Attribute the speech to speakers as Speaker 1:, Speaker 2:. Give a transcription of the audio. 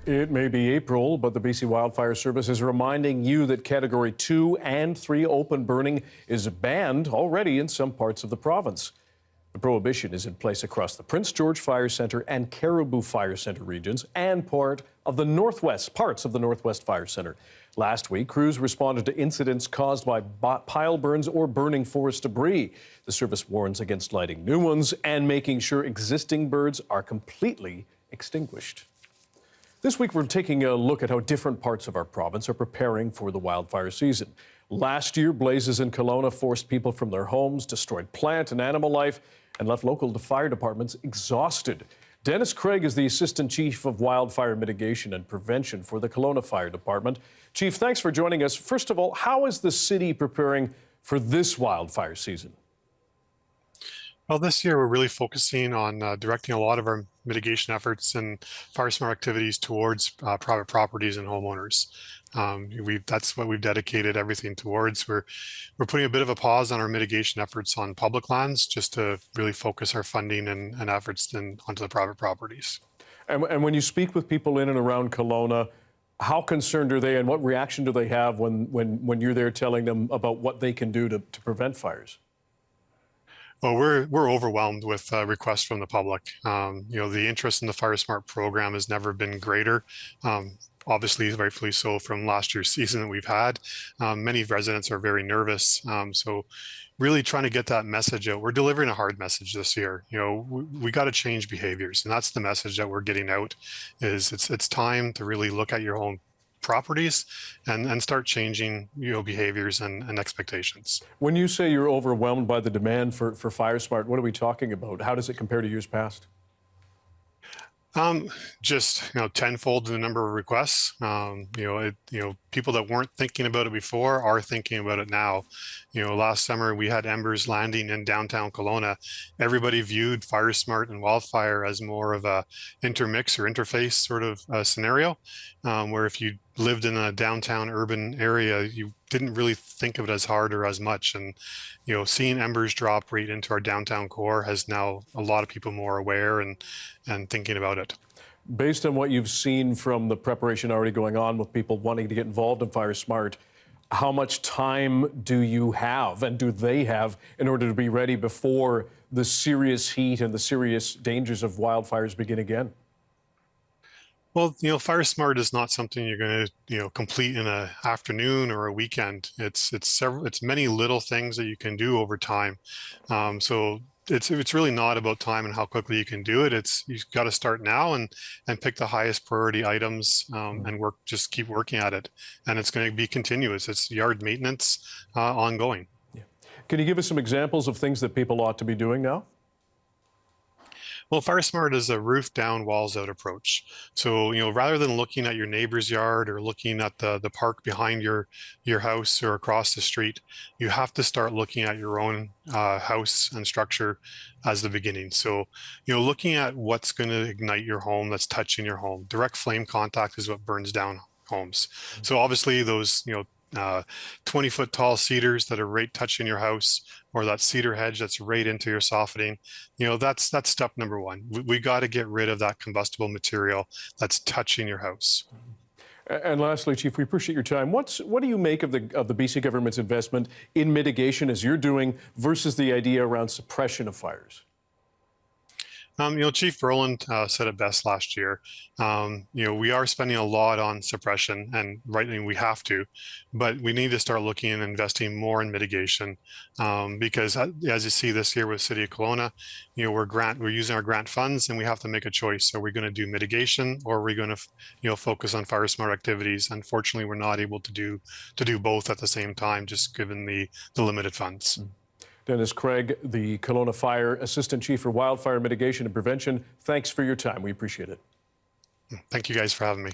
Speaker 1: It may be April, but the BC Wildfire Service is reminding you that Category 2 and 3 open burning is banned already in some parts of the province. The prohibition is in place across the Prince George Fire Centre and Caribou Fire Centre regions and parts of the Northwest Fire Centre. Last week, crews responded to incidents caused by pile burns or burning forest debris. The service warns against lighting new ones and making sure existing birds are completely extinguished. This week, we're taking a look at how different parts of our province are preparing for the wildfire season. Last year, blazes in Kelowna forced people from their homes, destroyed plant and animal life, and left local fire departments exhausted. Dennis Craig is the Assistant Chief of Wildfire Mitigation and Prevention for the Kelowna Fire Department. Chief, thanks for joining us. First of all, how is the city preparing for this wildfire season?
Speaker 2: Well, this year we're really focusing on directing a lot of our mitigation efforts and FireSmart activities towards private properties and homeowners. That's what we've dedicated everything towards. We're putting a bit of a pause on our mitigation efforts on public lands just to really focus our funding and efforts onto the private properties.
Speaker 1: And when you speak with people in and around Kelowna, how concerned are they and what reaction do they have when you're there telling them about what they can do to prevent fires?
Speaker 2: Well, we're overwhelmed with requests from the public. The interest in the FireSmart program has never been greater. Obviously, rightfully so from last year's season that we've had. Many residents are very nervous. So really trying to get that message out. We're delivering a hard message this year. We got to change behaviors. And that's the message that we're getting out is it's time to really look at your own properties and start changing behaviors and expectations.
Speaker 1: When you say you're overwhelmed by the demand for FireSmart, what are we talking about? How does it compare to years past?
Speaker 2: Just tenfold the number of requests. People that weren't thinking about it before are thinking about it now. Last summer we had embers landing in downtown Kelowna. Everybody viewed FireSmart and wildfire as more of a intermix or interface sort of scenario, where if you lived in a downtown urban area, you didn't really think of it as hard or as much. And seeing embers drop right into our downtown core has now a lot of people more aware and thinking about it.
Speaker 1: Based on what you've seen from the preparation already going on with people wanting to get involved in FireSmart, how much time do you have and do they have in order to be ready before the serious heat and the serious dangers of wildfires begin again?
Speaker 2: Well, FireSmart is not something you're going to, complete in an afternoon or a weekend. It's many little things that you can do over time. So it's really not about time and how quickly you can do it. You've got to start now and pick the highest priority items and just keep working at it. And it's going to be continuous. It's yard maintenance ongoing.
Speaker 1: Yeah. Can you give us some examples of things that people ought to be doing now?
Speaker 2: Well, FireSmart is a roof down, walls out approach. So, rather than looking at your neighbor's yard or looking at the park behind your house or across the street, you have to start looking at your own house and structure as the beginning. So, looking at what's going to ignite your home, that's touching your home. Direct flame contact is what burns down homes. So obviously those, 20-foot tall cedars that are right touching your house, or that cedar hedge that's right into your soffitting, that's step number one. We got to get rid of that combustible material that's touching your house.
Speaker 1: And lastly, Chief, we appreciate your time. What do you make of the BC government's investment in mitigation, as you're doing, versus the idea around suppression of fires?
Speaker 2: Chief Burritt said it best last year. We are spending a lot on suppression, and rightly we have to, but we need to start looking and investing more in mitigation, because as you see this year with City of Kelowna, we're using our grant funds, and we have to make a choice. Are we going to do mitigation, or are we going to focus on FireSmart activities? Unfortunately, we're not able to do both at the same time, just given the limited funds.
Speaker 1: Dennis Craig, the Kelowna Fire Assistant Chief for Wildfire Mitigation and Prevention, thanks for your time. We appreciate it.
Speaker 2: Thank you guys for having me.